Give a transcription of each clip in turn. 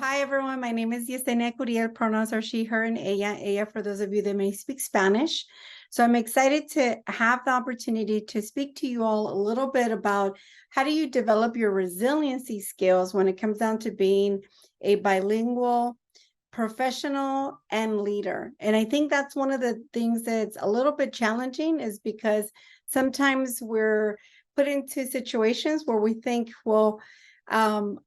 Hi everyone. My name is Yesenia. Curiel. Pronouns are she, her, and ella. Ella for those of you that may speak Spanish. So I'm excited to have the opportunity to speak to you all a little bit about how do you develop your resiliency skills when it comes down to being a bilingual professional and leader. And I think that's one of the things that's a little bit challenging, is because sometimes we're put into situations where we think, well,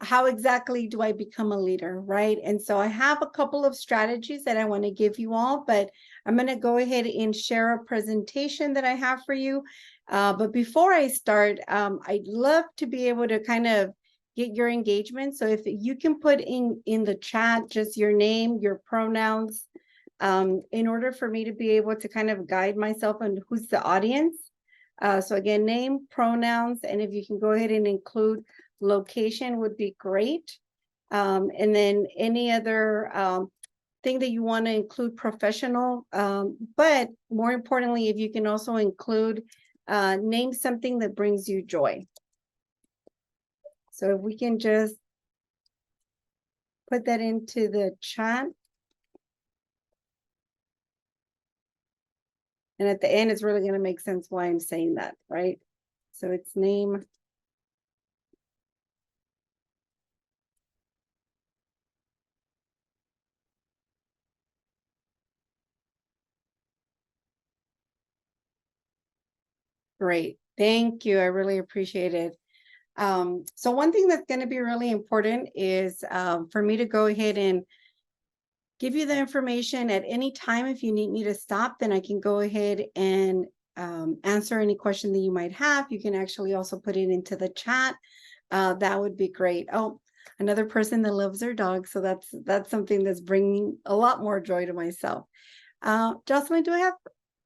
how exactly do I become a leader, right? And so I have a couple of strategies that I want to give you all, but I'm going to go ahead and share a presentation that I have for you. But before I start, I'd love to be able to kind of get your engagement. So if you can put in the chat just your name, your pronouns, in order for me to be able to kind of guide myself on who's the audience. So again, name, pronouns, and if you can go ahead and include location would be great. And then any other thing that you want to include professional, but more importantly, if you can also include name something that brings you joy. So if we can just put that into the chat. And at the end, it's really going to make sense why I'm saying that, right? So it's name. Great. Thank you. I really appreciate it. So one thing that's going to be really important is for me to go ahead and give you the information at any time. If you need me to stop, then I can go ahead and answer any question that you might have. You can actually also put it into the chat. That would be great. Oh, another person that loves their dog. So that's something that's bringing a lot more joy to myself. Jocelyn, do I have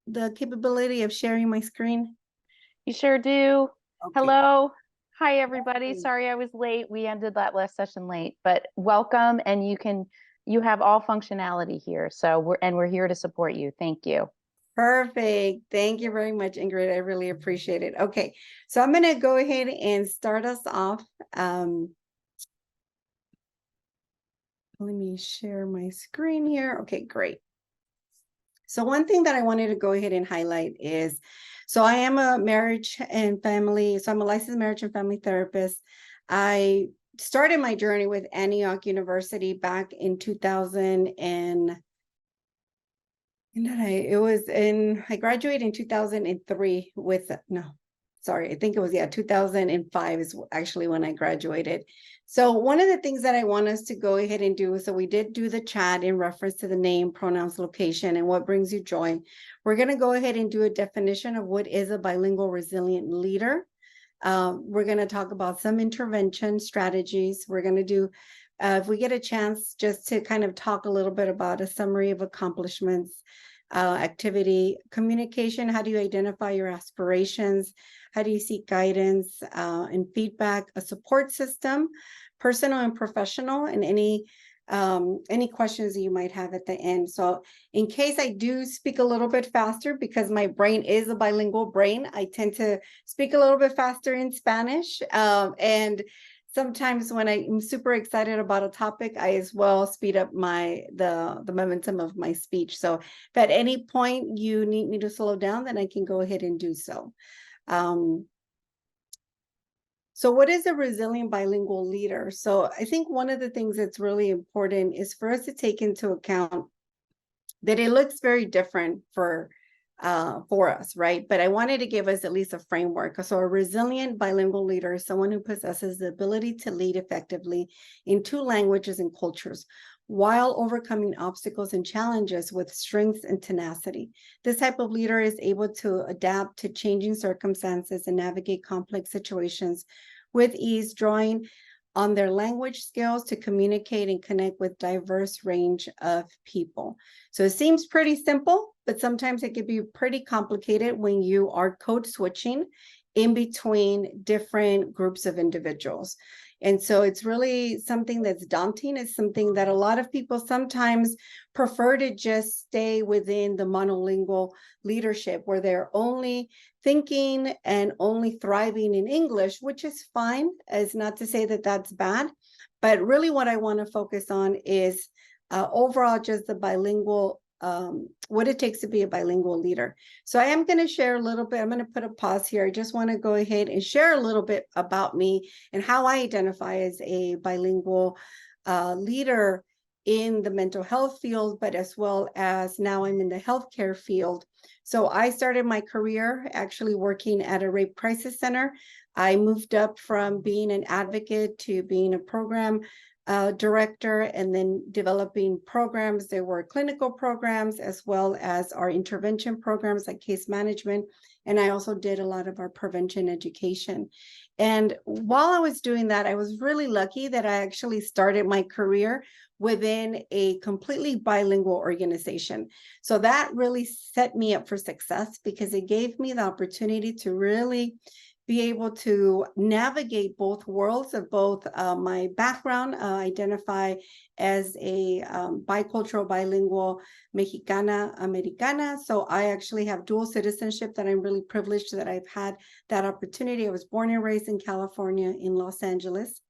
the capability of sharing my screen? You sure do. Okay. Hello. Hi, everybody. Sorry I was late. We ended that last session late, but welcome. And you have all functionality here. So we're here to support you. Thank you. Perfect. Thank you very much, Ingrid. I really appreciate it. Okay, so I'm going to go ahead and start us off. Let me share my screen here. Okay, great. So one thing that I wanted to go ahead and highlight is, so I am a marriage and family, so I'm a licensed marriage and family therapist. I started my journey with Antioch University back in 2000 and I graduated in 2003 with, no, sorry, I think it was, 2005 is actually when I graduated. So one of the things that I want us to go ahead and do, so we did do the chat in reference to the name, pronouns, location, and what brings you joy. We're going to go ahead and do a definition of what is a bilingual resilient leader. We're going to talk about some intervention strategies. We're going to do, if we get a chance, just to kind of talk a little bit about a summary of accomplishments, activity, communication. How do you identify your aspirations? How do you seek guidance and feedback? A support system, personal and professional, and any questions that you might have at the end. So in case I do speak a little bit faster, because my brain is a bilingual brain, I tend to speak a little bit faster in Spanish. And sometimes when I'm super excited about a topic, I as well speed up the momentum of my speech. So if at any point you need me to slow down, then I can go ahead and do so. So what is a resilient bilingual leader? So I think one of the things that's really important is for us to take into account that it looks very different for us, right? But I wanted to give us at least a framework. So a resilient bilingual leader is someone who possesses the ability to lead effectively in two languages and cultures, while overcoming obstacles and challenges with strength and tenacity. This type of leader is able to adapt to changing circumstances and navigate complex situations with ease, drawing on their language skills to communicate and connect with diverse range of people. So it seems pretty simple, but sometimes it can be pretty complicated when you are code switching in between different groups of individuals. And so it's really something that's daunting. It's something that a lot of people sometimes prefer to just stay within the monolingual leadership, where they're only thinking and only thriving in English, which is fine. It's not to say that that's bad, but really what I want to focus on is overall just the bilingual, what it takes to be a bilingual leader. So I am going to share a little bit. I'm going to put a pause here. I just want to go ahead and share a little bit about me and how I identify as a bilingual leader in the mental health field, but as well as now I'm in the healthcare field. So I started my career actually working at a rape crisis center. I moved up from being an advocate to being a program director, and then developing programs. There were clinical programs as well as our intervention programs like case management. And I also did a lot of our prevention education. And while I was doing that, I was really lucky that I actually started my career within a completely bilingual organization. So that really set me up for success because it gave me the opportunity to really be able to navigate both worlds of both my background, identify as a bicultural, bilingual Mexicana, Americana. So I actually have dual citizenship that I'm really privileged that I've had that opportunity. I was born and raised in California, in Los Angeles.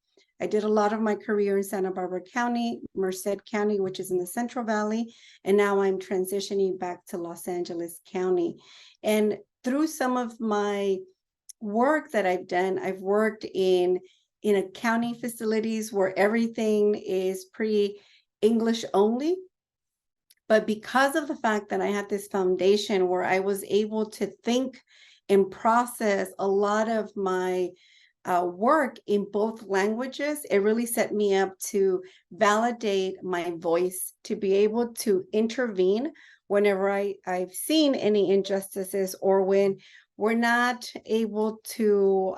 I did a lot of my career in Santa Barbara County, Merced County, which is in the Central Valley. And now I'm transitioning back to Los Angeles County. And through some of my work that I've done, I've worked in accounting facilities where everything is pretty English only. But because of the fact that I had this foundation where I was able to think and process a lot of my work in both languages, it really set me up to validate my voice, to be able to intervene whenever I've seen any injustices or when we're not able to,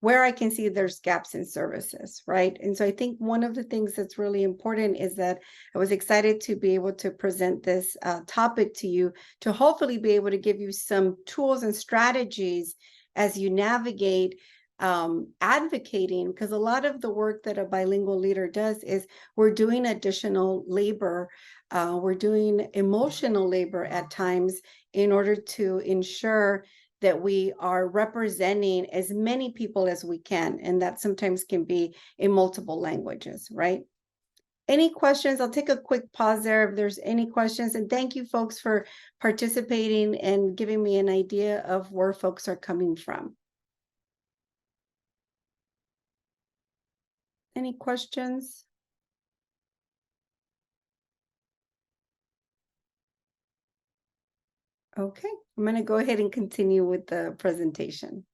where I can see there's gaps in services, right? And so I think one of the things that's really important is that I was excited to be able to present this topic to you, to hopefully be able to give you some tools and strategies as you navigate advocating, because a lot of the work that a bilingual leader does is we're doing additional labor, we're doing emotional labor at times in order to ensure that we are representing as many people as we can, and that sometimes can be in multiple languages, right? Any questions? I'll take a quick pause there if there's any questions, and thank you folks for participating and giving me an idea of where folks are coming from. Any questions? Okay, I'm going to go ahead and continue with the presentation.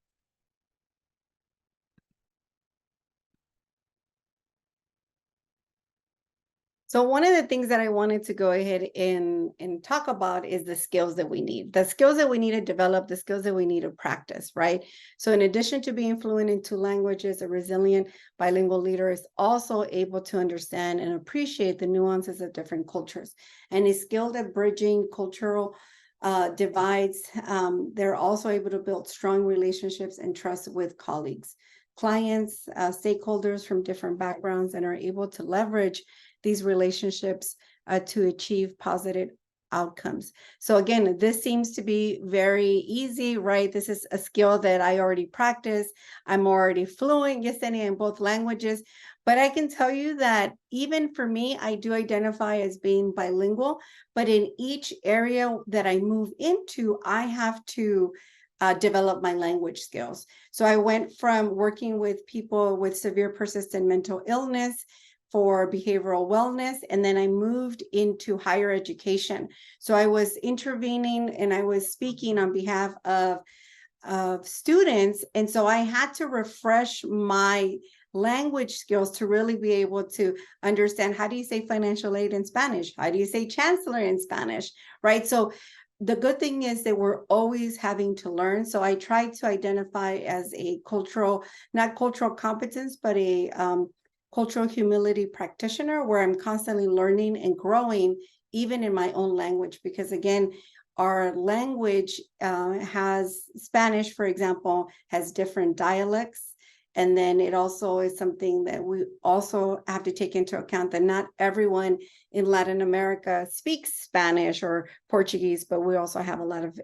So one of the things that I wanted to go ahead and talk about is the skills that we need. The skills that we need to develop, the skills that we need to practice, right? So in addition to being fluent in 2 languages, a resilient bilingual leader is also able to understand and appreciate the nuances of different cultures and is skilled at bridging cultural divides. They're also able to build strong relationships and trust with colleagues, clients, stakeholders from different backgrounds, and are able to leverage these relationships to achieve positive outcomes. So again, this seems to be very easy, right? This is a skill that I already practice. I'm already fluent, Yesenia, in both languages. But I can tell you that even for me, I do identify as being bilingual, but in each area that I move into, I have to develop my language skills. So I went from working with people with severe persistent mental illness for behavioral wellness, and then I moved into higher education. So I was intervening and I was speaking on behalf of students, and so I had to refresh my language skills to really be able to understand, how do you say financial aid in Spanish? How do you say chancellor in Spanish, right? So the good thing is that we're always having to learn. So I try to identify as a cultural, not cultural competence, but a cultural humility practitioner, where I'm constantly learning and growing, even in my own language, because again, our language has Spanish, for example, has different dialects. And then it also is something that we also have to take into account that not everyone in Latin America speaks Spanish or Portuguese, but we also have a lot of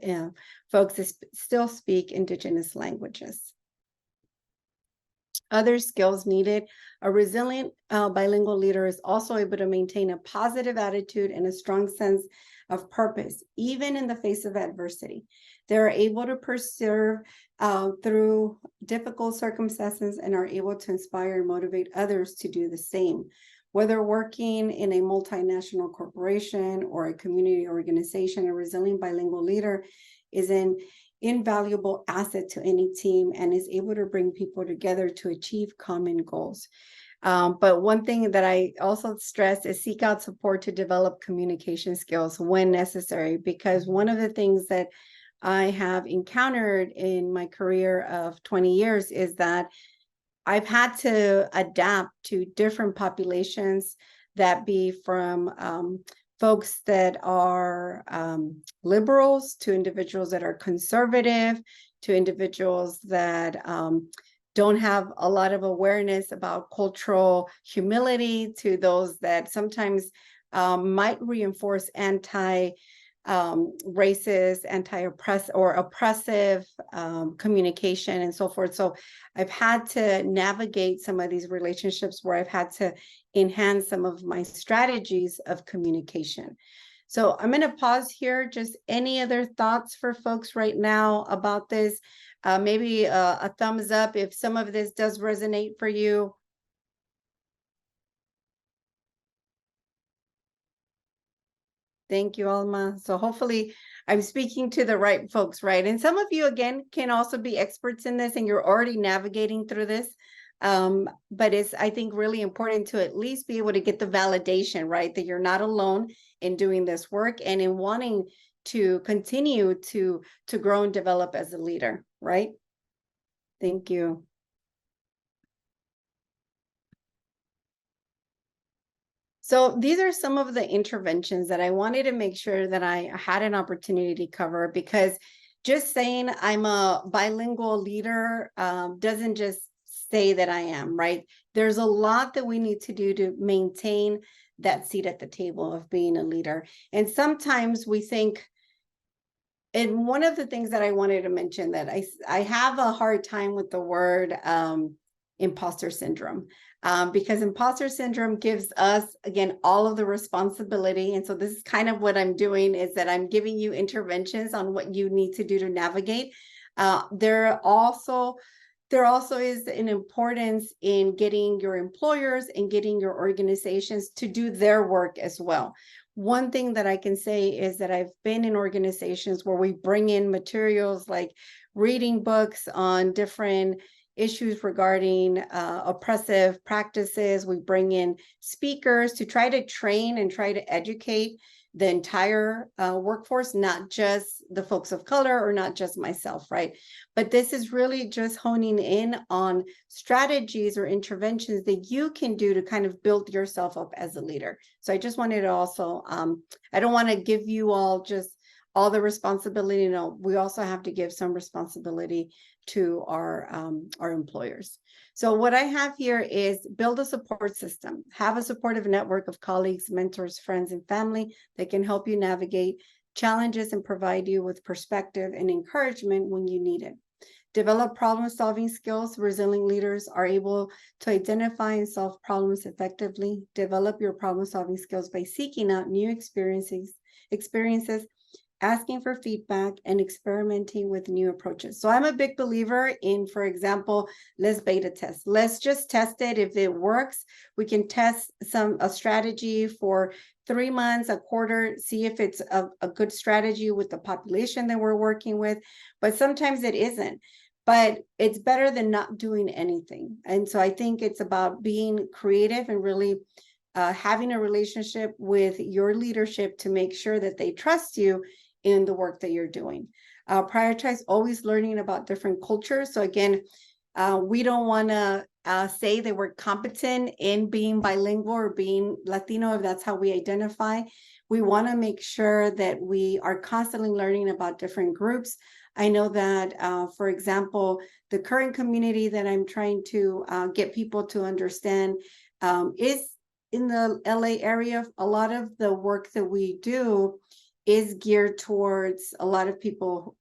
folks that still speak indigenous languages. Other skills needed. A resilient bilingual leader is also able to maintain a positive attitude and a strong sense of purpose, even in the face of adversity. They're able to persevere through difficult circumstances and are able to inspire and motivate others to do the same. Whether working in a multinational corporation or a community organization, a resilient bilingual leader is an invaluable asset to any team and is able to bring people together to achieve common goals. But one thing that I also stress is seek out support to develop communication skills when necessary, because one of the things that I have encountered in my career of 20 years is that I've had to adapt to different populations, that be from folks that are liberals to individuals that are conservative to individuals that don't have a lot of awareness about cultural humility to those that sometimes might reinforce racist, oppressive communication and so forth. So I've had to navigate some of these relationships where I've had to enhance some of my strategies of communication. So I'm going to pause here. Just any other thoughts for folks right now about this? Maybe a thumbs up if some of this does resonate for you. Thank you, Alma. So hopefully I'm speaking to the right folks, right? And some of you, again, can also be experts in this and you're already navigating through this. But it's, I think, really important to at least be able to get the validation, right? That you're not alone in doing this work and in wanting to continue to grow and develop as a leader, right? Thank you. So these are some of the interventions that I wanted to make sure that I had an opportunity to cover, because just saying I'm a bilingual leader doesn't just say that I am, right? There's a lot that we need to do to maintain that seat at the table of being a leader. And sometimes we think, and one of the things that I wanted to mention that I have a hard time with the word imposter syndrome. Because imposter syndrome gives us, again, all of the responsibility. And so this is kind of what I'm doing, is that I'm giving you interventions on what you need to do to navigate. There also is an importance in getting your employers and getting your organizations to do their work as well. One thing that I can say is that I've been in organizations where we bring in materials like reading books on different issues regarding oppressive practices. We bring in speakers to try to train and try to educate the entire workforce, not just the folks of color or not just myself, right? But this is really just honing in on strategies or interventions that you can do to kind of build yourself up as a leader. So I just wanted to also, I don't want to give you all just all the responsibility. No, we also have to give some responsibility to our employers. So what I have here is build a support system, have a supportive network of colleagues, mentors, friends, and family that can help you navigate challenges and provide you with perspective and encouragement when you need it. Develop problem-solving skills. Resilient leaders are able to identify and solve problems effectively. Develop your problem-solving skills by seeking out new experiences, asking for feedback, and experimenting with new approaches. So I'm a big believer in, for example, let's beta test. Let's just test it. If it works, we can test a strategy for 3 months, a quarter, see if it's a good strategy with the population that we're working with. But sometimes it isn't. But it's better than not doing anything. And so I think it's about being creative and really having a relationship with your leadership to make sure that they trust you in the work that you're doing. Prioritize always learning about different cultures. So again, we don't want to say that we're competent in being bilingual or being Latino, if that's how we identify. We want to make sure that we are constantly learning about different groups. I know that, for example, the current community that I'm trying to get people to understand is in the LA area. A lot of the work that we do is geared towards a lot of people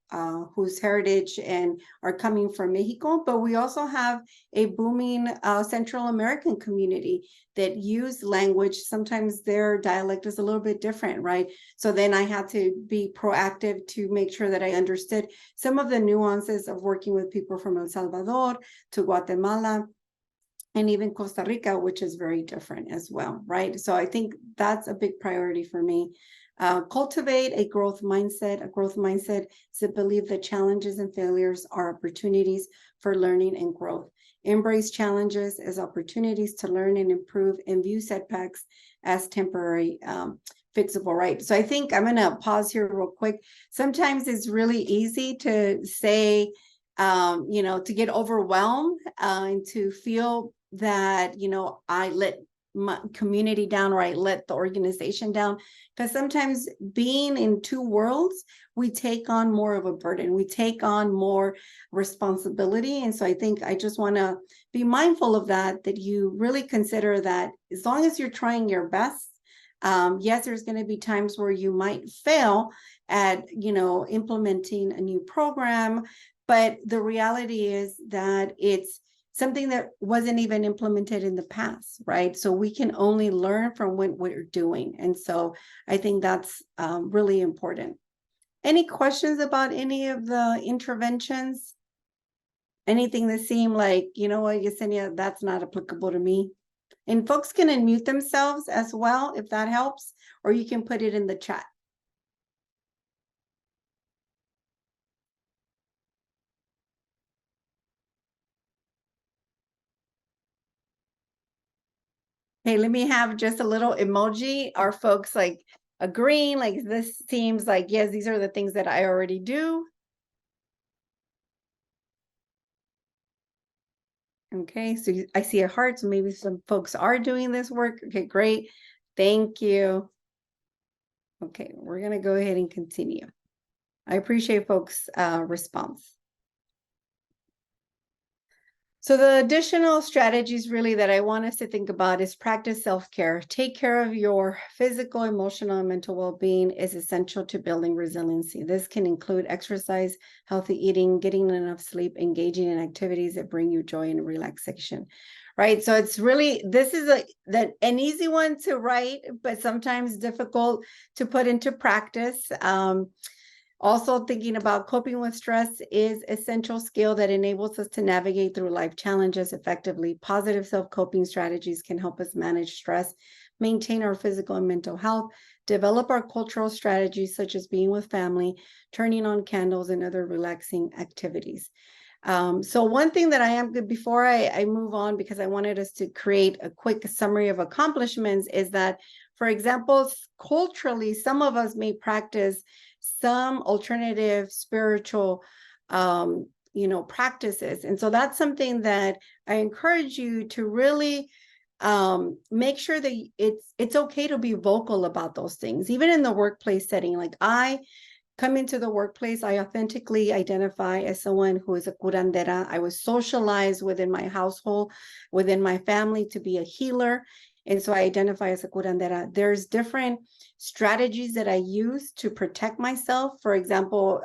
whose heritage and are coming from Mexico, but we also have a booming Central American community that use language. Sometimes their dialect is a little bit different, right? So then I had to be proactive to make sure that I understood some of the nuances of working with people from El Salvador to Guatemala, and even Costa Rica, which is very different as well, right? So I think that's a big priority for me. Cultivate a growth mindset. A growth mindset is to believe that challenges and failures are opportunities for learning and growth. Embrace challenges as opportunities to learn and improve, and view setbacks as temporary, fixable, right? So I think I'm going to pause here real quick. Sometimes it's really easy to say, to get overwhelmed and to feel that, I let my community down, or I let the organization down. Because sometimes being in two worlds, we take on more of a burden, we take on more responsibility. And so I think I just want to be mindful of that you really consider that as long as you're trying your best, yes, there's going to be times where you might fail at, implementing a new program, but the reality is that it's something that wasn't even implemented in the past, right? So we can only learn from what we're doing. And so I think that's really important. Any questions about any of the interventions? Anything that seemed like, you know what, Yesenia, that's not applicable to me? And folks can unmute themselves as well, if that helps, or you can put it in the chat. Hey, let me have just a little emoji. Are folks like agreeing? Like this seems like, yes, these are the things that I already do. Okay, so I see a heart, so maybe some folks are doing this work. Okay, great. Thank you. Okay, we're gonna go ahead and continue. I appreciate folks' response. So the additional strategies really that I want us to think about is practice self-care. Take care of your physical, emotional, and mental well-being is essential to building resiliency. This can include exercise, healthy eating, getting enough sleep, engaging in activities that bring you joy and relaxation, right? So it's really, this is an easy one to write, but sometimes difficult to put into practice. Also, thinking about coping with stress is an essential skill that enables us to navigate through life challenges effectively. Positive self-coping strategies can help us manage stress, maintain our physical and mental health, develop our cultural strategies such as being with family, turning on candles, and other relaxing activities. So one thing that I am good before I move on, because I wanted us to create a quick summary of accomplishments, is that, for example, culturally, some of us may practice some alternative spiritual practices. And so that's something that I encourage you to really make sure that it's okay to be vocal about those things, even in the workplace setting. Like I come into the workplace, I authentically identify as someone who is a curandera. I was socialized within my household, within my family, to be a healer. And so I identify as a curandera. There's different strategies that I use to protect myself. For example,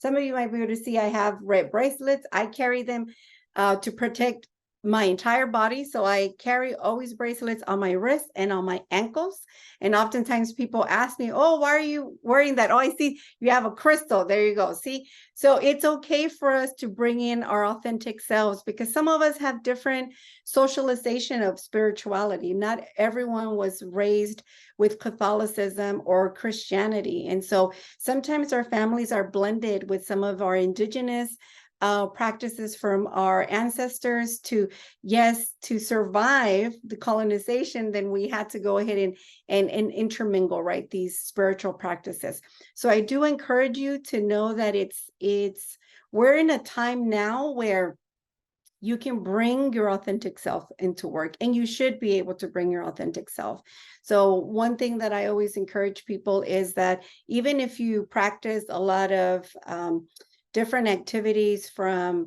some of you might be able to see I have red bracelets. I carry them to protect my entire body. So I carry always bracelets on my wrists and on my ankles. And oftentimes people ask me, oh, why are you wearing that? Oh, I see you have a crystal. There you go. See, so it's okay for us to bring in our authentic selves, because some of us have different socialization of spirituality. Not everyone was raised with Catholicism or Christianity. And so sometimes our families are blended with some of our indigenous practices from our ancestors. To survive the colonization, then we had to go ahead and intermingle, right, these spiritual practices. So I do encourage you to know that we're in a time now where you can bring your authentic self into work, and you should be able to bring your authentic self. So one thing that I always encourage people is that even if you practice a lot of different activities from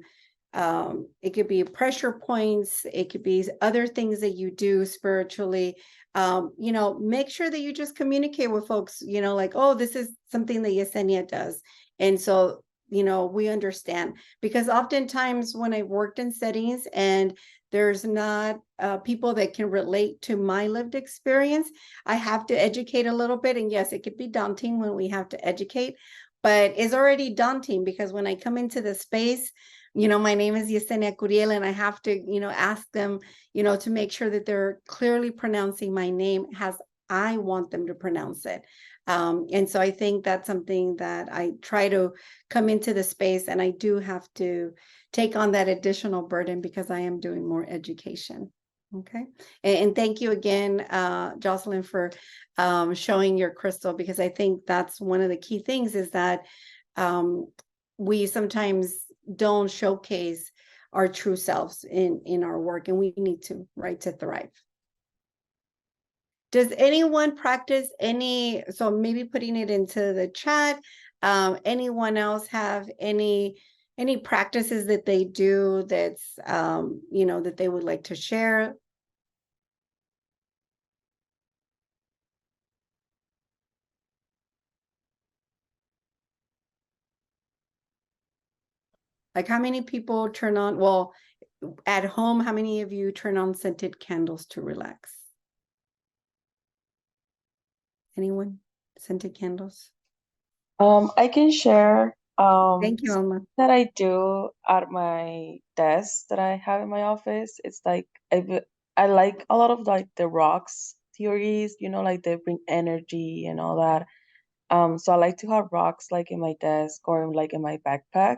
it could be pressure points, it could be other things that you do spiritually, make sure that you just communicate with folks, like, oh, this is something that Yesenia does. And so, we understand, because oftentimes when I've worked in settings and there's not people that can relate to my lived experience, I have to educate a little bit. And yes, it could be daunting when we have to educate, but it's already daunting because when I come into the space, my name is Yesenia Curiel, and I have to, ask them, to make sure that they're clearly pronouncing my name as I want them to pronounce it. And so I think that's something that I try to come into the space, and I do have to take on that additional burden because I am doing more education. Okay. And thank you again, Jocelyn, for showing your crystal, because I think that's one of the key things is that we sometimes don't showcase our true selves in our work, and we need to, right, to thrive. Does anyone practice so maybe putting it into the chat, anyone else have any practices that they do that's that they would like to share? Like, how many people turn on, well, at home, how many of you turn on scented candles to relax? Anyone? Scented candles? I can share Thank you, Alma. that I do at my desk that I have in my office. It's like I like a lot of like the rocks theories, like they bring energy and all that. So I like to have rocks like in my desk or like in my backpack,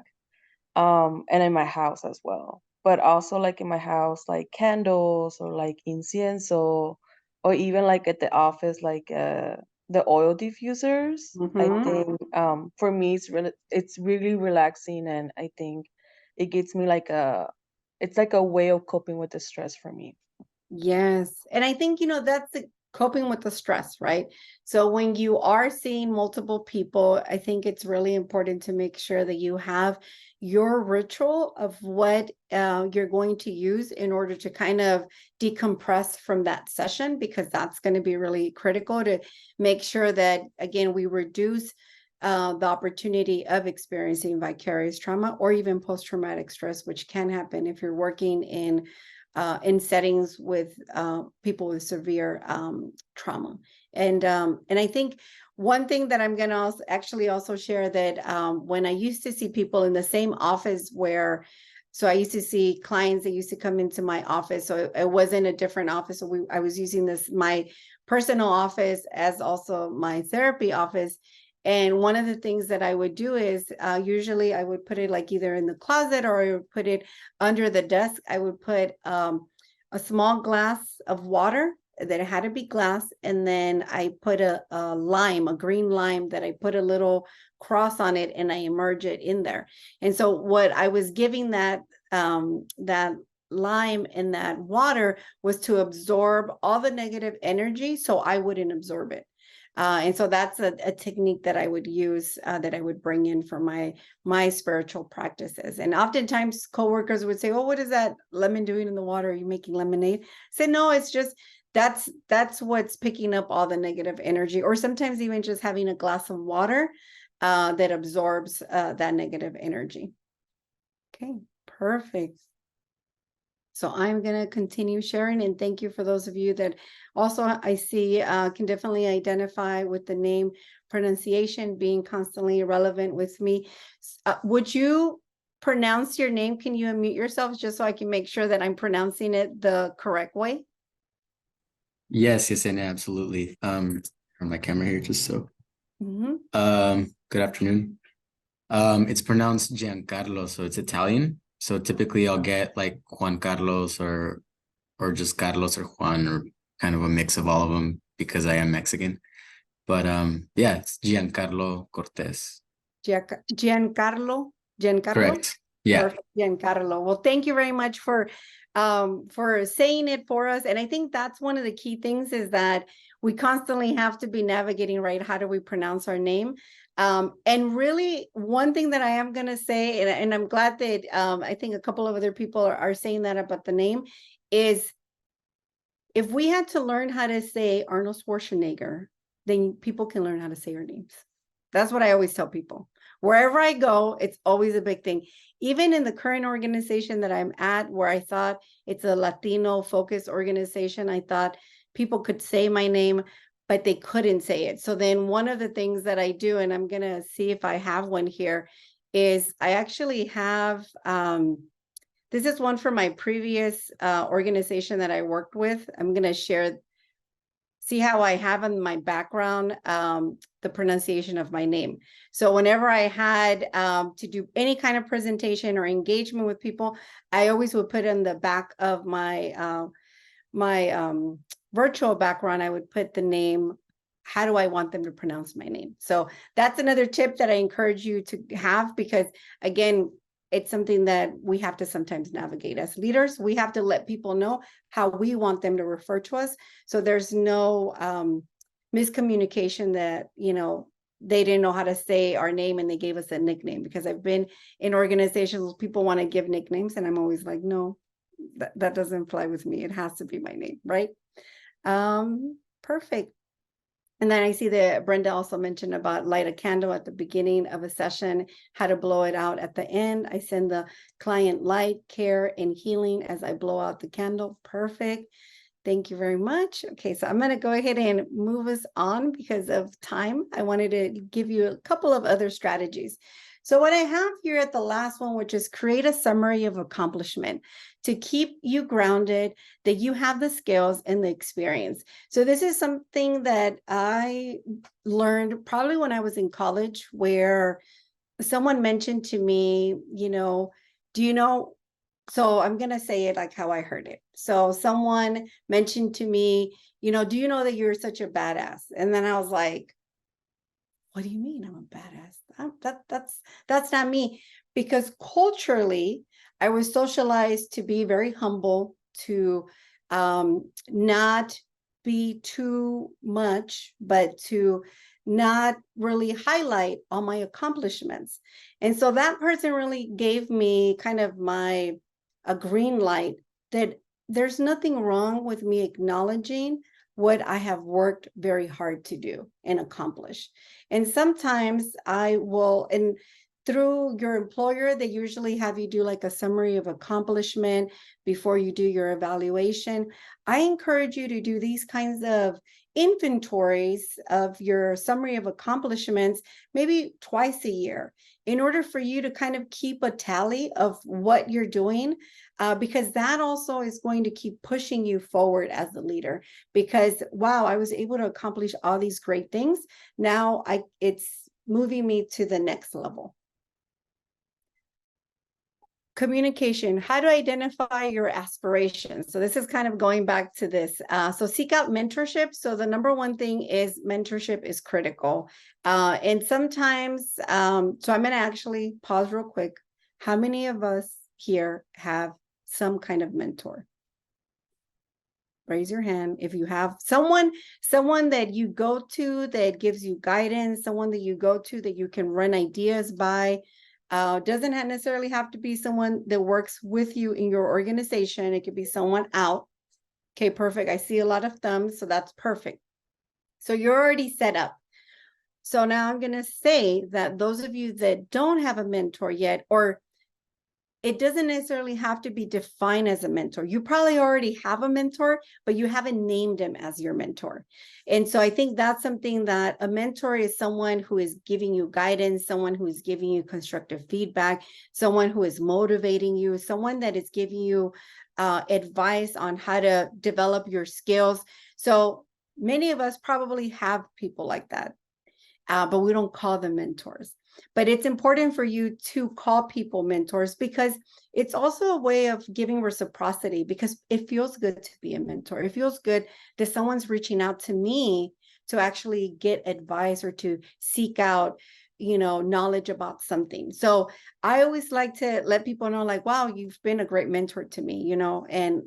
and in my house as well. But also like in my house, like candles or like incienso, or even like at the office, like the oil diffusers. I think for me it's really relaxing, and I think it gives me like it's like a way of coping with the stress for me. Yes. And I think, that's the coping with the stress, right? So when you are seeing multiple people, I think it's really important to make sure that you have your ritual of what you're going to use in order to kind of decompress from that session, because that's going to be really critical to make sure that, again, we reduce the opportunity of experiencing vicarious trauma or even post-traumatic stress, which can happen if you're working in settings with people with severe trauma. And I think one thing that I'm going to also share that when I used to see people in the same office so I used to see clients that used to come into my office. So it wasn't a different office. So I was using my personal office as also my therapy office. And one of the things that I would do is usually I would put it like either in the closet or I would put it under the desk. I would put a small glass of water that it had to be glass. And then I put a green lime that I put a little cross on it, and I immerse it in there. And so what I was giving that lime in that water was to absorb all the negative energy so I wouldn't absorb it. And so that's a technique that I would use, that I would bring in for my spiritual practices. And oftentimes coworkers would say, "Oh, what is that lemon doing in the water? Are you making lemonade?" I said, "No, it's just that's what's picking up all the negative energy." Or sometimes even just having a glass of water that absorbs that negative energy. Okay, perfect. So I'm going to continue sharing, and thank you for those of you that also I see can definitely identify with the name pronunciation being constantly relevant with me. Would you pronounce your name? Can you unmute yourself just so I can make sure that I'm pronouncing it the correct way? Yes, Yesenia, absolutely. Turn my camera here just so. Good afternoon. It's pronounced Giancarlo, so it's Italian. So typically I'll get like Juan Carlos or just Carlos or Juan, or kind of a mix of all of them because I am Mexican. But yeah, it's Giancarlo Cortez. Giancarlo? Correct. Yeah. Perfect, Giancarlo. Well, thank you very much for saying it for us. And I think that's one of the key things is that we constantly have to be navigating, right? How do we pronounce our name? And really, one thing that I am going to say, and I'm glad that I think a couple of other people are saying that about the name, is if we had to learn how to say Arnold Schwarzenegger, then people can learn how to say our names. That's what I always tell people. Wherever I go, it's always a big thing. Even in the current organization that I'm at, where I thought it's a Latino focused organization, I thought people could say my name, but they couldn't say it. So then one of the things that I do, and I'm going to see if I have one here, is I actually have, this is one from my previous organization that I worked with. I'm going to share, see how I have in my background the pronunciation of my name. So whenever I had to do any kind of presentation or engagement with people, I always would put in the back of my virtual background, I would put the name, how do I want them to pronounce my name? So that's another tip that I encourage you to have, because again, it's something that we have to sometimes navigate as leaders. We have to let people know how we want them to refer to us. So there's no miscommunication that, you know, they didn't know how to say our name and they gave us a nickname, because I've been in organizations where people want to give nicknames and I'm always like, no, that doesn't fly with me. It has to be my name, right? Perfect. And then I see that Brenda also mentioned about light a candle at the beginning of a session, how to blow it out at the end. I send the client light, care, and healing as I blow out the candle. Perfect. Thank you very much. Okay, so I'm going to go ahead and move us on because of time. I wanted to give you a couple of other strategies. So what I have here at the last one, which is create a summary of accomplishment to keep you grounded, that you have the skills and the experience. So this is something that I learned probably when I was in college, where someone mentioned to me, you know, do you know, so I'm going to say it like how I heard it. So someone mentioned to me, you know, do you know that you're such a badass? And then I was like, what do you mean I'm a badass? That's not me. Because culturally, I was socialized to be very humble, to not be too much, but to not really highlight all my accomplishments. And so that person really gave me kind of a green light that there's nothing wrong with me acknowledging what I have worked very hard to do and accomplish. And sometimes I will, and through your employer, they usually have you do like a summary of accomplishment before you do your evaluation. I encourage you to do these kinds of inventories of your summary of accomplishments, maybe twice a year, in order for you to kind of keep a tally of what you're doing, because that also is going to keep pushing you forward as a leader. Because, wow, I was able to accomplish all these great things. Now it's moving me to the next level. Communication, how to identify your aspirations. So this is kind of going back to this. So seek out mentorship. So the number one thing is mentorship is critical. And sometimes, so I'm going to actually pause real quick. How many of us here have some kind of mentor? Raise your hand if you have someone that you go to that gives you guidance, someone that you go to that you can run ideas by. Doesn't necessarily have to be someone that works with you in your organization. It could be someone out. Okay, perfect. I see a lot of thumbs, so that's perfect. So you're already set up. So now I'm going to say that those of you that don't have a mentor yet, or it doesn't necessarily have to be defined as a mentor. You probably already have a mentor, but you haven't named him as your mentor. And so I think that's something that a mentor is someone who is giving you guidance, someone who is giving you constructive feedback, someone who is motivating you, someone that is giving you advice on how to develop your skills. So many of us probably have people like that, but we don't call them mentors. But it's important for you to call people mentors, because it's also a way of giving reciprocity, because it feels good to be a mentor. It feels good that someone's reaching out to me to actually get advice or to seek out knowledge about something. So I always like to let people know, like, wow, you've been a great mentor to me, and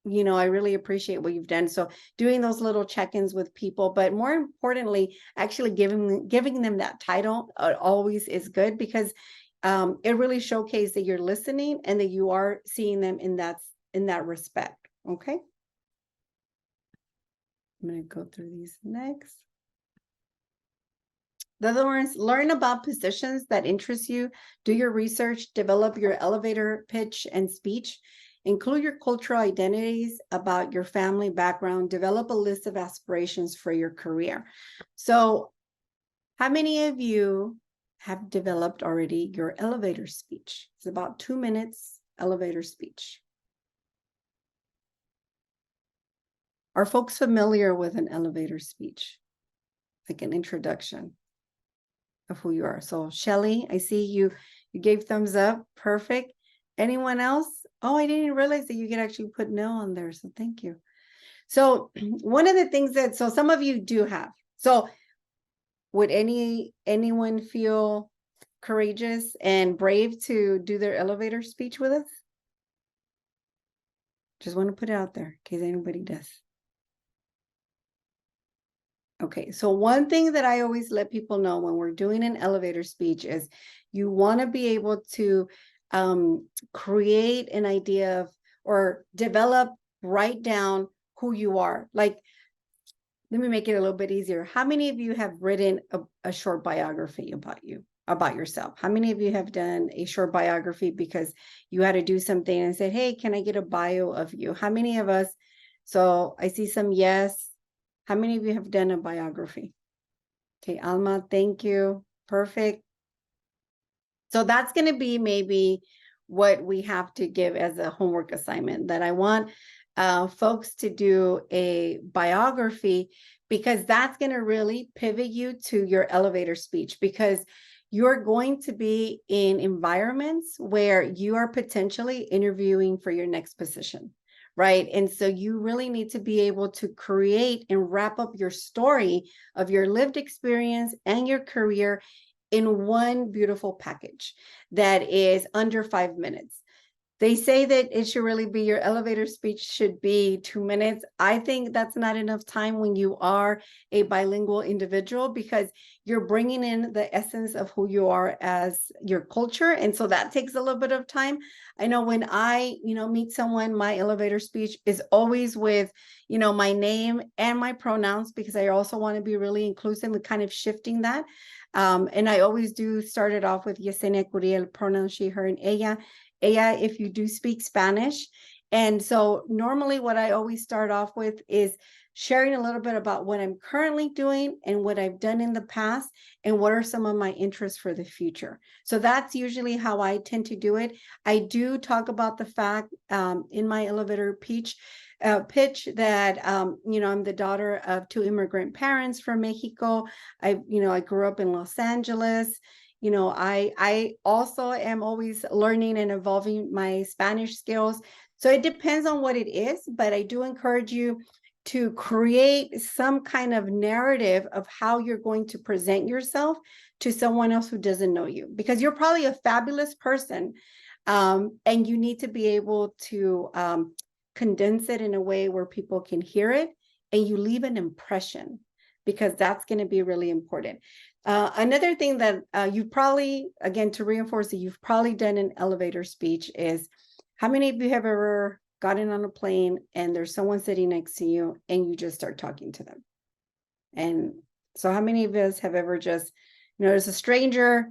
I really appreciate what you've done. So doing those little check-ins with people, but more importantly, actually giving them that title always is good, because it really showcases that you're listening and that you are seeing them in that respect. Okay. I'm going to go through these next. The other ones, learn about positions that interest you, do your research, develop your elevator pitch and speech, include your cultural identities about your family background, develop a list of aspirations for your career. So how many of you have developed already your elevator speech? It's about 2 minutes elevator speech. Are folks familiar with an elevator speech? Like an introduction of who you are. So Shelly, I see you gave thumbs up. Perfect. Anyone else? Oh, I didn't realize that you could actually put no on there. So thank you. So one of the things so some of you do have. So would anyone feel courageous and brave to do their elevator speech with us? Just want to put it out there in case anybody does. Okay, so one thing that I always let people know when we're doing an elevator speech is you want to be able to create an idea of, or develop, write down who you are. Like, let me make it a little bit easier. How many of you have written a short biography about yourself? How many of you have done a short biography because you had to do something and said, hey, can I get a bio of you? How many of us? So I see some yes. How many of you have done a biography? Okay, Alma, thank you. Perfect. So that's going to be maybe what we have to give as a homework assignment, that I want folks to do a biography, because that's going to really pivot you to your elevator speech, because you're going to be in environments where you are potentially interviewing for your next position. Right. And so you really need to be able to create and wrap up your story of your lived experience and your career in one beautiful package that is under 5 minutes. They say that it should really be, your elevator speech should be 2 minutes. I think that's not enough time when you are a bilingual individual, because you're bringing in the essence of who you are as your culture. And so that takes a little bit of time. I know when I, meet someone, my elevator speech is always with, my name and my pronouns, because I also want to be really inclusive and kind of shifting that. And I always do start it off with Yesenia, Curiel, pronouns she, her, and ella. Ella, if you do speak Spanish. And so normally what I always start off with is sharing a little bit about what I'm currently doing and what I've done in the past, and what are some of my interests for the future. So that's usually how I tend to do it. I do talk about the fact in my elevator pitch that, I'm the daughter of 2 immigrant parents from Mexico. I grew up in Los Angeles. I also am always learning and evolving my Spanish skills. So it depends on what it is, but I do encourage you to create some kind of narrative of how you're going to present yourself to someone else who doesn't know you, because you're probably a fabulous person, and you need to be able to condense it in a way where people can hear it and you leave an impression, because that's going to be really important. Another thing that you probably, again, to reinforce that you've probably done an elevator speech is, how many of you have ever gotten on a plane and there's someone sitting next to you and you just start talking to them? And so how many of us have ever just, there's a stranger,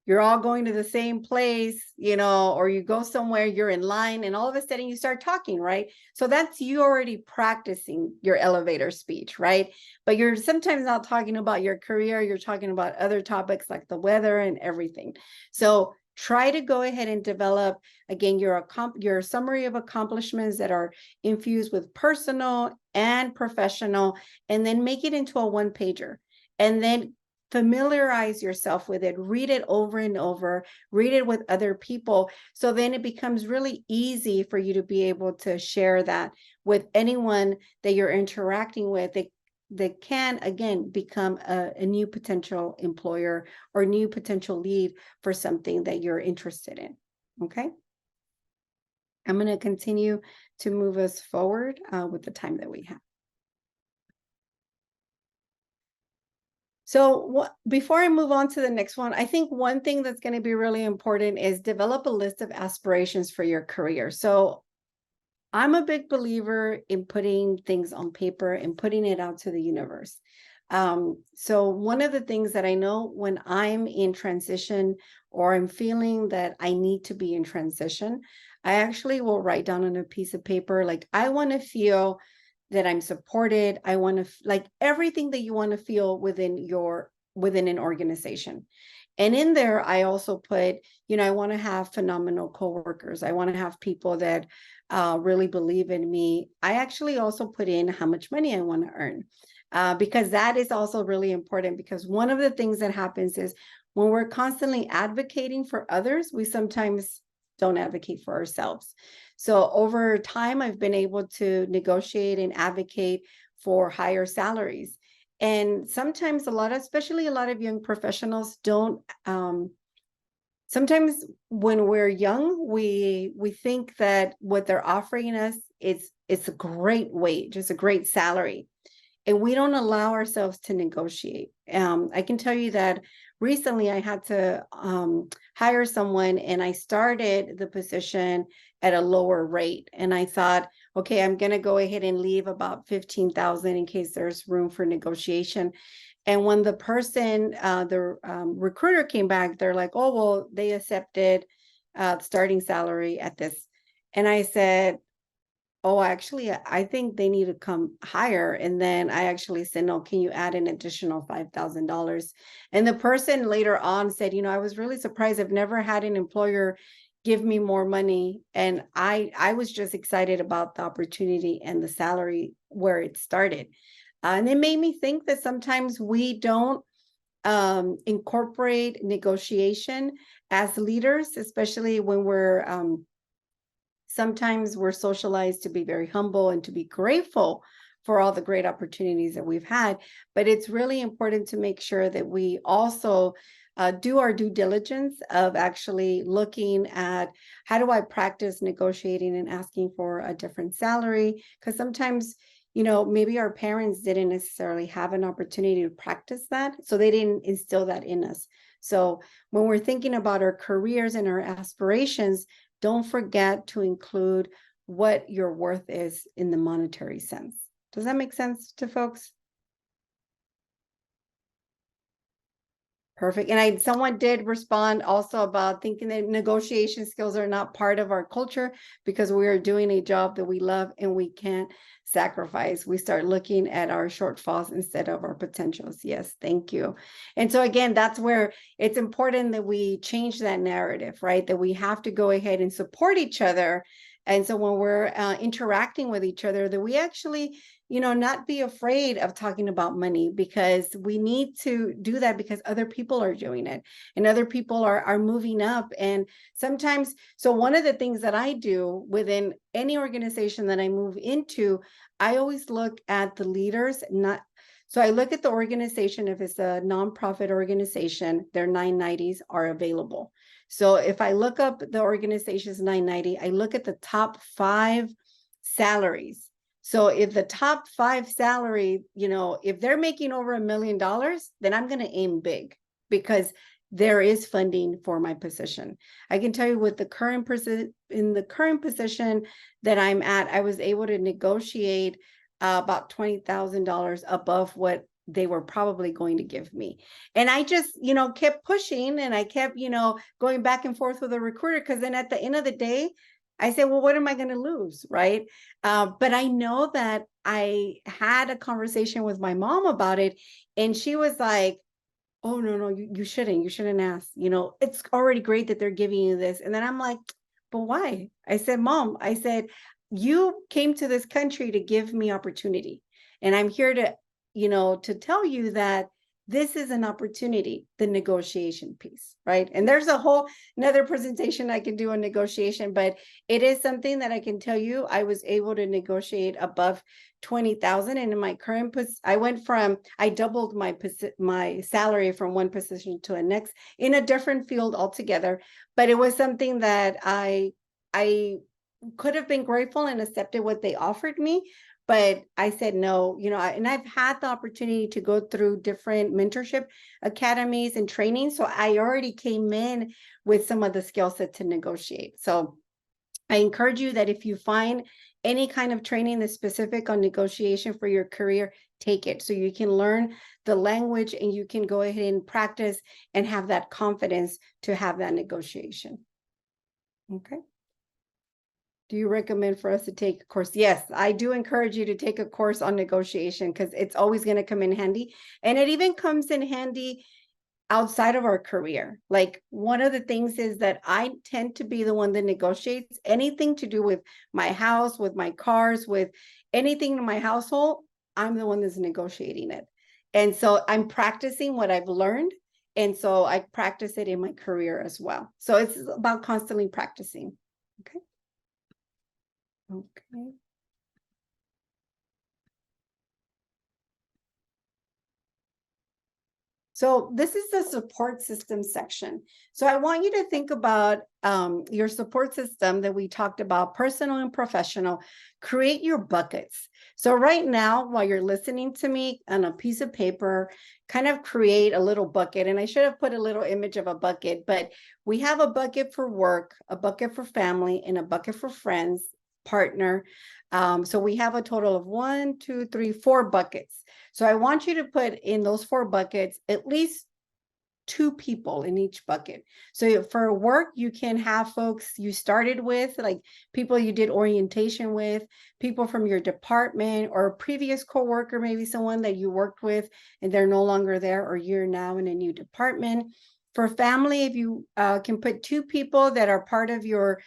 you're all going to the same place, or you go somewhere, you're in line, and all of a sudden you start talking, right? So that's you already practicing your elevator speech, right? But you're sometimes not talking about your career, you're talking about other topics like the weather and everything. So try to go ahead and develop, again, your summary of accomplishments that are infused with personal and professional, and then make it into a one-pager. And then familiarize yourself with it, read it over and over, read it with other people. So then it becomes really easy for you to be able to share that with anyone that you're interacting with. that can, again, become a new potential employer or new potential lead for something that you're interested in. Okay. I'm going to continue to move us forward with the time that we have. So before I move on to the next one, I think one thing that's going to be really important is develop a list of aspirations for your career. So I'm a big believer in putting things on paper and putting it out to the universe. So one of the things that I know when I'm in transition or I'm feeling that I need to be in transition, I actually will write down on a piece of paper, like, I want to feel that I'm supported. I want to like everything that you want to feel within an organization. And in there, I also put, I want to have phenomenal coworkers. I want to have people that really believe in me. I actually also put in how much money I want to earn, because that is also really important, because one of the things that happens is when we're constantly advocating for others, we sometimes don't advocate for ourselves. So over time, I've been able to negotiate and advocate for higher salaries. And sometimes especially a lot of young professionals don't, sometimes when we're young, we think that what they're offering us it's a great wage, it's a great salary. And we don't allow ourselves to negotiate. I can tell you that recently I had to hire someone, and I started the position at a lower rate. And I thought, okay, I'm going to go ahead and leave about $15,000 in case there's room for negotiation. And when the person, the recruiter came back, they're like, oh, well, they accepted starting salary at this. And I said, oh, actually, I think they need to come higher. And then I actually said, no, can you add an additional $5,000? And the person later on said, I was really surprised. I've never had an employer give me more money. And I was just excited about the opportunity and the salary where it started. And it made me think that sometimes we don't incorporate negotiation as leaders, especially when sometimes we're socialized to be very humble and to be grateful for all the great opportunities that we've had. But it's really important to make sure that we also do our due diligence of actually looking at how do I practice negotiating and asking for a different salary? Because sometimes, maybe our parents didn't necessarily have an opportunity to practice that, so they didn't instill that in us. So when we're thinking about our careers and our aspirations, don't forget to include what your worth is in the monetary sense. Does that make sense to folks? Perfect. And someone did respond also about thinking that negotiation skills are not part of our culture because we are doing a job that we love and we can't sacrifice. We start looking at our shortfalls instead of our potentials. Yes, thank you. And so again, that's where it's important that we change that narrative, right? That we have to go ahead and support each other. And so when we're interacting with each other, that we actually not be afraid of talking about money, because we need to do that because other people are doing it and other people are moving up. And sometimes, so one of the things that I do within any organization that I move into, I always look at the leaders, so I look at the organization. If it's a nonprofit organization, their 990s are available. So if I look up the organization's 990, I look at the top 5 salaries. So if the top 5 salary, if they're making over $1 million, then I'm going to aim big because there is funding for my position. I can tell you with the current position that I'm at, I was able to negotiate about $20,000 above what they were probably going to give me. And I just, kept pushing, and I kept, going back and forth with a recruiter, because then at the end of the day, I said, well, what am I going to lose, right? But I know that I had a conversation with my mom about it, and she was like, oh, no, you shouldn't ask. It's already great that they're giving you this. And then I'm like, but why? I said, Mom, you came to this country to give me opportunity. And I'm here to, to tell you that this is an opportunity, the negotiation piece, right? And there's a whole another presentation I can do on negotiation, but it is something that I can tell you, I was able to negotiate above 20,000. And in my current I doubled my salary from one position to the next in a different field altogether. But it was something that I could have been grateful and accepted what they offered me. But I said no, and I've had the opportunity to go through different mentorship academies and training. So I already came in with some of the skill set to negotiate. So I encourage you that if you find any kind of training that's specific on negotiation for your career, take it so you can learn the language and you can go ahead and practice and have that confidence to have that negotiation. Okay. Do you recommend for us to take a course? Yes, I do encourage you to take a course on negotiation because it's always going to come in handy. And it even comes in handy outside of our career. Like one of the things is that I tend to be the one that negotiates anything to do with my house, with my cars, with anything in my household. I'm the one that's negotiating it. And so I'm practicing what I've learned. And so I practice it in my career as well. So it's about constantly practicing. Okay. Okay. So this is the support system section. So I want you to think about your support system that we talked about, personal and professional. Create your buckets. So right now, while you're listening to me, on a piece of paper, kind of create a little bucket. And I should have put a little image of a bucket, but we have a bucket for work, a bucket for family, and a bucket for friends, partner. So we have a total of 1, 2, 3, 4 buckets. So I want you to put in those 4 buckets at least 2 people in each bucket. So for work, you can have folks you started with, like people you did orientation with, people from your department or a previous coworker, maybe someone that you worked with and they're no longer there, or you're now in a new department. For family, if you can put 2 people that are part of your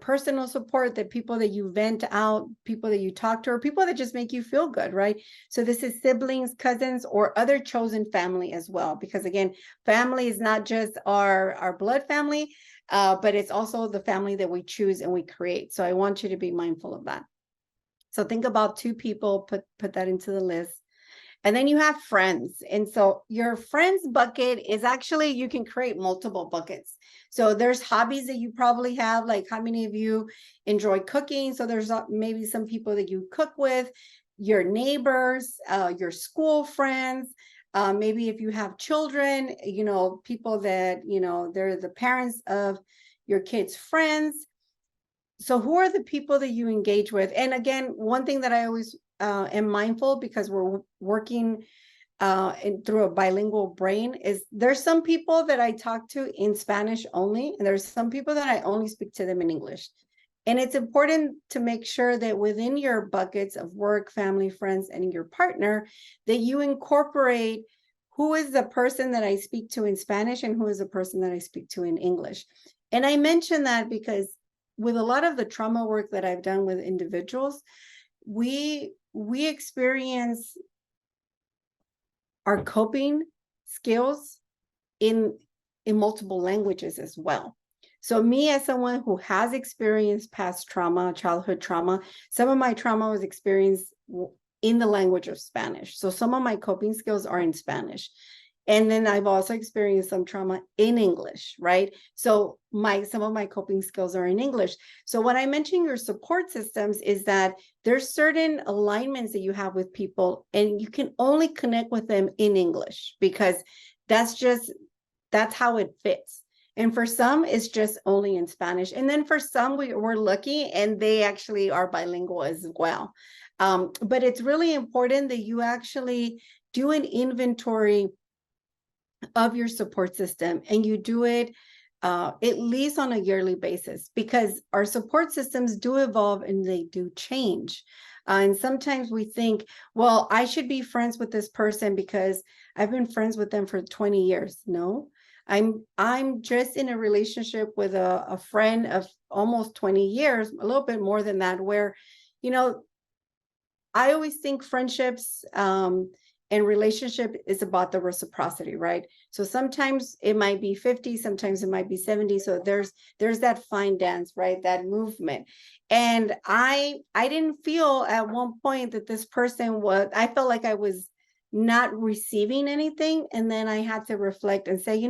personal support, the people that you vent out, people that you talk to, or people that just make you feel good, right? So this is siblings, cousins, or other chosen family as well. Because again, family is not just our blood family, but it's also the family that we choose and we create. So I want you to be mindful of that. So think about 2 people, put that into the list. And then you have friends. And so your friends bucket is actually, you can create multiple buckets. So there's hobbies that you probably have, like how many of you enjoy cooking? So there's maybe some people that you cook with, your neighbors, your school friends, maybe if you have children, people that, they're the parents of your kids' friends. So who are the people that you engage with? And again, one thing that I always am mindful, because we're working through a bilingual brain, is there's some people that I talk to in Spanish only, and there's some people that I only speak to them in English. And it's important to make sure that within your buckets of work, family, friends, and your partner, that you incorporate who is the person that I speak to in Spanish and who is the person that I speak to in English. And I mention that because with a lot of the trauma work that I've done with individuals, we experience our coping skills in multiple languages as well. So me, as someone who has experienced past trauma, childhood trauma, some of my trauma was experienced in the language of Spanish. So some of my coping skills are in Spanish. And then I've also experienced some trauma in English, right? So some of my coping skills are in English. So when I mention your support systems is that there's certain alignments that you have with people, and you can only connect with them in English, because that's how it fits. And for some, it's just only in Spanish. And then for some, we're lucky and they actually are bilingual as well. But it's really important that you actually do an inventory of your support system, and you do it at least on a yearly basis, because our support systems do evolve and they do change. And sometimes we think, well, I should be friends with this person because I've been friends with them for 20 years. No, I'm just in a relationship with a friend of almost 20 years, a little bit more than that, where, I always think friendships, And relationship is about the reciprocity, right? So sometimes it might be 50, sometimes it might be 70. So there's that fine dance, right? That movement. And I didn't feel at one point that this person was, I felt like I was not receiving anything. And then I had to reflect and say,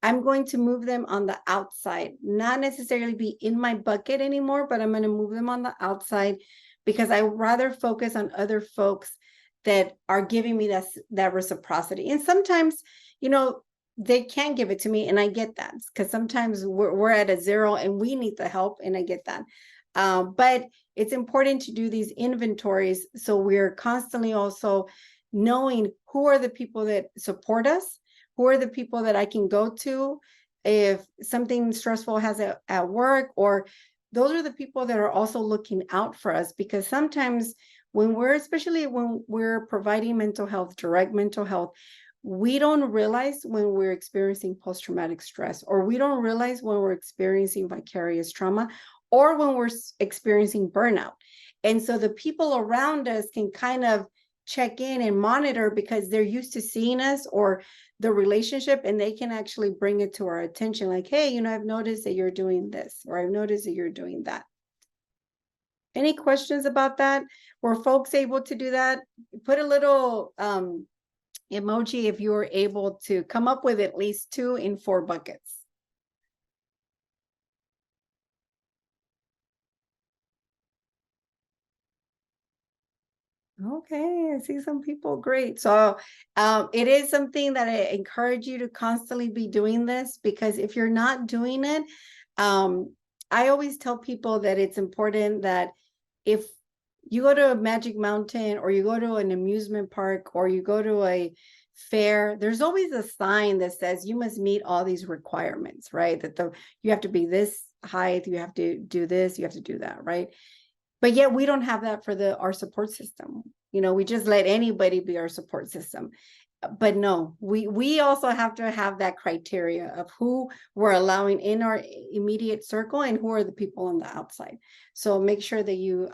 I'm going to move them on the outside, not necessarily be in my bucket anymore, but I'm going to move them on the outside because I rather focus on other folks that are giving me that reciprocity. And sometimes, they can give it to me, and I get that because sometimes we're at a zero and we need the help, and I get that. But it's important to do these inventories so we're constantly also knowing who are the people that support us, who are the people that I can go to if something stressful has at work, or those are the people that are also looking out for us, because sometimes especially when we're providing mental health, direct mental health, we don't realize when we're experiencing post-traumatic stress, or we don't realize when we're experiencing vicarious trauma, or when we're experiencing burnout. And so the people around us can kind of check in and monitor because they're used to seeing us or the relationship, and they can actually bring it to our attention. Like, hey, I've noticed that you're doing this, or I've noticed that you're doing that. Any questions about that? Were folks able to do that? Put a little emoji if you were able to come up with at least 2 in 4 buckets. Okay, I see some people. Great. So it is something that I encourage you to constantly be doing this, because if you're not doing it, I always tell people that it's important that if you go to a Magic Mountain, or you go to an amusement park, or you go to a fair, there's always a sign that says you must meet all these requirements, right? That you have to be this height, you have to do this, you have to do that, right? But yet we don't have that for our support system. We just let anybody be our support system. But no, we also have to have that criteria of who we're allowing in our immediate circle and who are the people on the outside. So make sure that you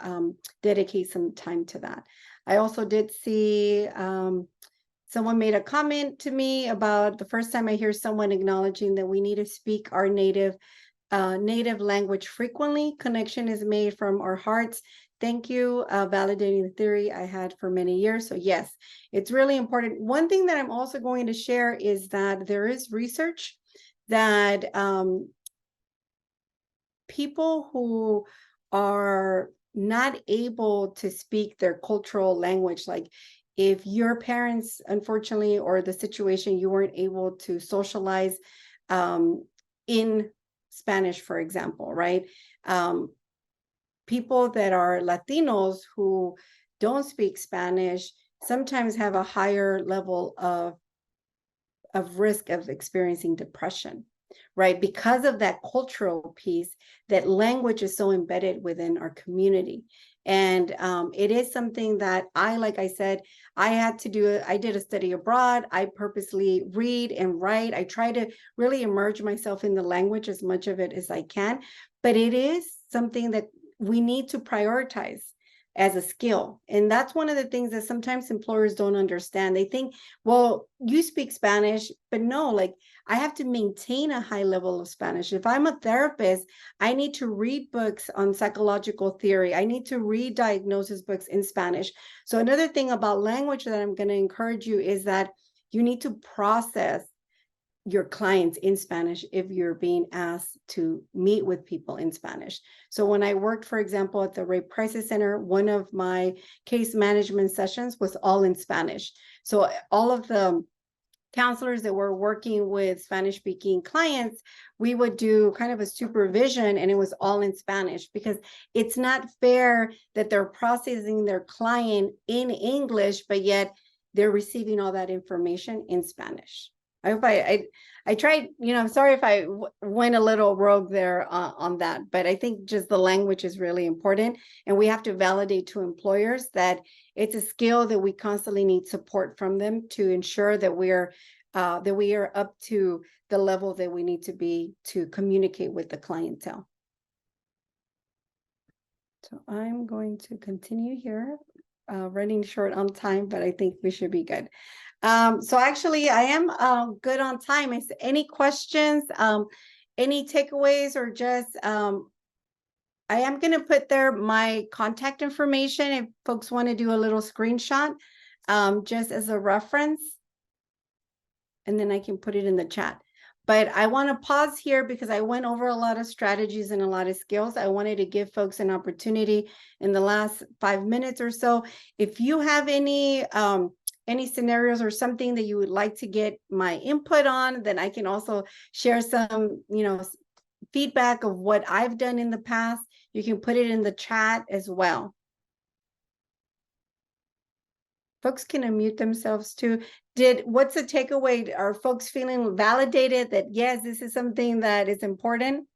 dedicate some time to that. I also did see someone made a comment to me about the first time I hear someone acknowledging that we need to speak our native language frequently. Connection is made from our hearts. Thank you, validating the theory I had for many years. So yes, it's really important. One thing that I'm also going to share is that there is research that people who are not able to speak their cultural language, like if your parents, unfortunately, or the situation, you weren't able to socialize in Spanish, for example, right? People that are Latinos who don't speak Spanish sometimes have a higher level of risk of experiencing depression, right? Because of that cultural piece, that language is so embedded within our community. And it is something that like I said, I did a study abroad. I purposely read and write. I try to really immerse myself in the language as much of it as I can, but it is something that we need to prioritize as a skill. And that's one of the things that sometimes employers don't understand. They think, well, you speak Spanish, but no, like I have to maintain a high level of Spanish. If I'm a therapist, I need to read books on psychological theory. I need to read diagnosis books in Spanish. So another thing about language that I'm going to encourage you is that you need to process your clients in Spanish if you're being asked to meet with people in Spanish. So when I worked, for example, at the Rape Crisis Center, one of my case management sessions was all in Spanish. So all of the counselors that were working with Spanish-speaking clients, we would do kind of a supervision, and it was all in Spanish, because it's not fair that they're processing their client in English, but yet they're receiving all that information in Spanish. I hope I tried, I'm sorry if I went a little rogue there on that, but I think just the language is really important, and we have to validate to employers that it's a skill that we constantly need support from them to ensure that we are up to the level that we need to be to communicate with the clientele. So I'm going to continue here. running short on time, but I think we should be good. So actually I am good on time. Is any questions, any takeaways, or just I am going to put there my contact information if folks want to do a little screenshot, just as a reference. And then I can put it in the chat. But I want to pause here because I went over a lot of strategies and a lot of skills. I wanted to give folks an opportunity in the last 5 minutes or so. If you have any scenarios or something that you would like to get my input on, then I can also share some, feedback of what I've done in the past. You can put it in the chat as well. Folks can unmute themselves too. What's the takeaway? Are folks feeling validated that, yes, this is something that is important?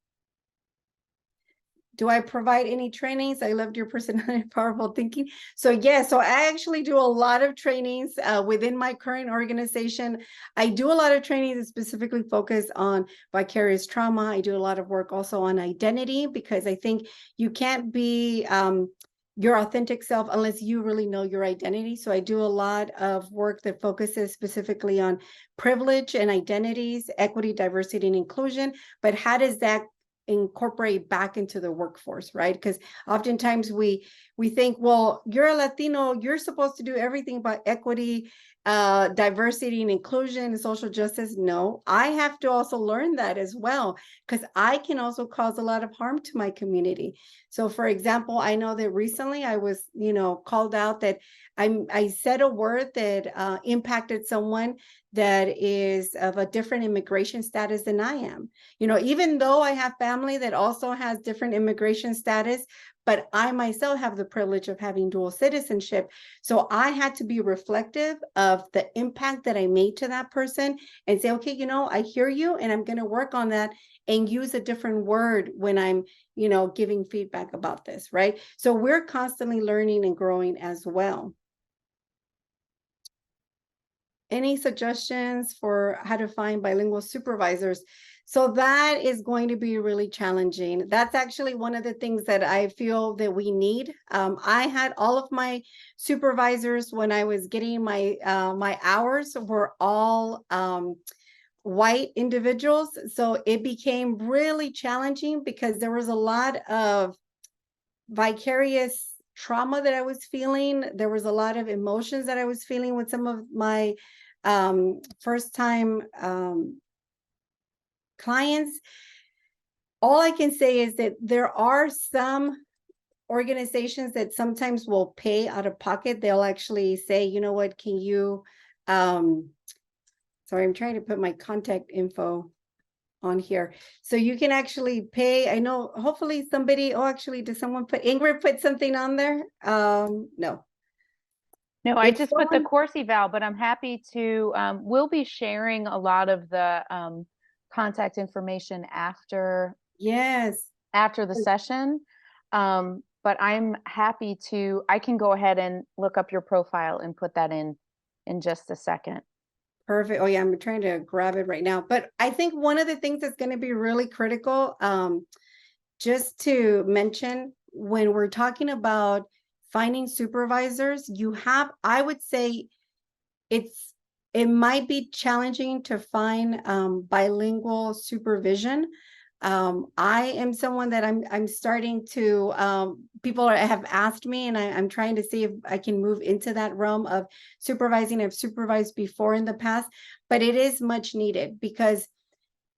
Do I provide any trainings? I loved your personality, powerful thinking. So yes, so I actually do a lot of trainings within my current organization. I do a lot of trainings that specifically focus on vicarious trauma. I do a lot of work also on identity, because I think you can't be your authentic self unless you really know your identity. So I do a lot of work that focuses specifically on privilege and identities, equity, diversity, and inclusion. But how does that incorporate back into the workforce, right? Because oftentimes we think, well, you're a Latino, you're supposed to do everything about equity, diversity and inclusion and social justice. No, I have to also learn that as well, because I can also cause a lot of harm to my community. So for example, I know that recently I was, called out that I said a word that impacted someone that is of a different immigration status than I am. Even though I have family that also has different immigration status, but I myself have the privilege of having dual citizenship. So I had to be reflective of the impact that I made to that person and say, okay, I hear you and I'm going to work on that and use a different word when I'm, giving feedback about this, right? So we're constantly learning and growing as well. Any suggestions for how to find bilingual supervisors? So that is going to be really challenging. That's actually one of the things that I feel that we need. I had all of my supervisors when I was getting my my hours were all white individuals. So it became really challenging because there was a lot of vicarious trauma that I was feeling. There was a lot of emotions that I was feeling with some of my first time clients. All I can say is that there are some organizations that sometimes will pay out of pocket. They'll actually say, you know what, can you, sorry, I'm trying to put my contact info on here. So you can actually pay. I know hopefully somebody, actually, did someone Ingrid put something on there? No. No, I just put the course eval, but I'm happy to, we'll be sharing a lot of the contact information after the session. But I'm happy to, I can go ahead and look up your profile and put that in just a second. Perfect. Oh yeah, I'm trying to grab it right now. But I think one of the things that's going to be really critical, just to mention, when we're talking about finding supervisors, I would say it might be challenging to find bilingual supervision. I am someone that I'm starting to, people have asked me, and I'm trying to see if I can move into that realm of supervising. I've supervised before in the past, but it is much needed, because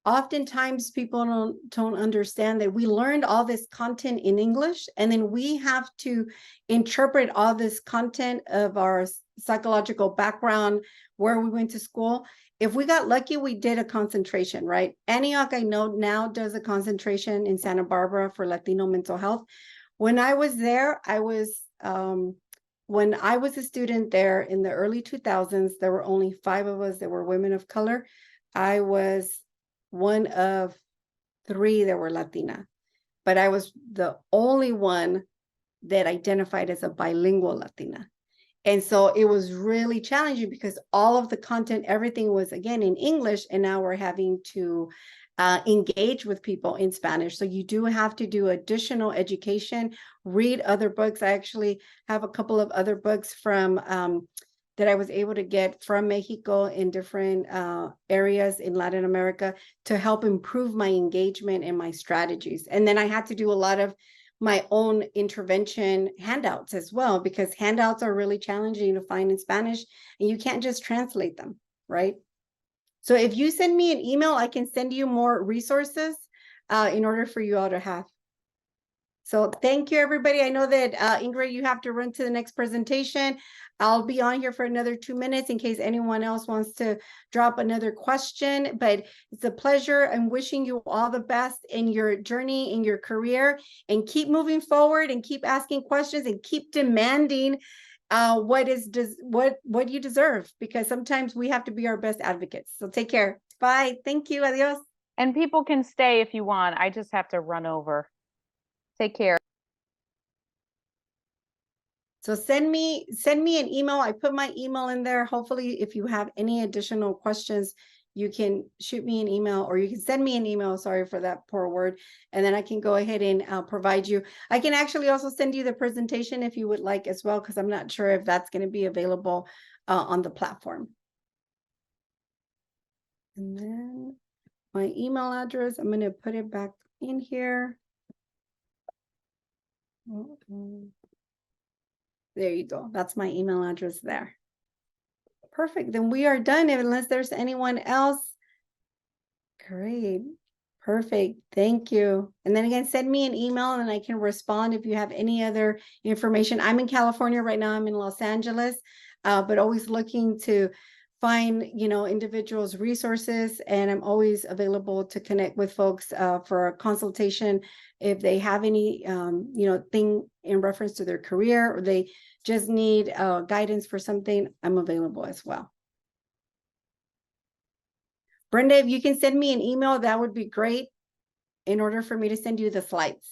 oftentimes people don't understand that we learned all this content in English, and then we have to interpret all this content of our psychological background, where we went to school. If we got lucky, we did a concentration, right? Antioch, I know now, does a concentration in Santa Barbara for Latino mental health. When I was there, when I was a student there in the early 2000s, there were only 5 of us that were women of color. I was one of 3 that were Latina, but I was the only one that identified as a bilingual Latina. And so it was really challenging because all of the content, everything was again in English, and now we're having to engage with people in Spanish. So you do have to do additional education, read other books. I actually have a couple of other books from that I was able to get from Mexico in different areas in Latin America to help improve my engagement and my strategies. And then I had to do a lot of my own intervention handouts as well, because handouts are really challenging to find in Spanish and you can't just translate them, right? So if you send me an email, I can send you more resources in order for you all to have. So thank you, everybody. I know that Ingrid, you have to run to the next presentation. I'll be on here for another 2 minutes in case anyone else wants to drop another question, but it's a pleasure. I'm wishing you all the best in your journey, in your career, and keep moving forward and keep asking questions and keep demanding what you deserve, because sometimes we have to be our best advocates. So take care. Bye. Thank you. Adios. And people can stay if you want. I just have to run over. Take care. So send me an email. I put my email in there. Hopefully, if you have any additional questions, you can shoot me an email, or you can send me an email. Sorry for that poor word. And then I can go ahead and provide you. I can actually also send you the presentation if you would like as well, because I'm not sure if that's going to be available on the platform. And then my email address, I'm going to put it back in here. There you go. That's my email address there. Perfect. Then we are done, unless there's anyone else. Great. Perfect. Thank you. And then again, send me an email and I can respond if you have any other information. I'm in California right now. I'm in Los Angeles, but always looking to find, individuals' resources, and I'm always available to connect with folks for a consultation if they have any, thing in reference to their career, or they just need guidance for something. I'm available as well. Brenda, if you can send me an email, that would be great in order for me to send you the slides.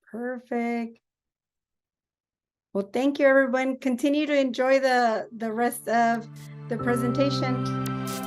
Perfect. Well, thank you, everyone. Continue to enjoy the rest of the presentation.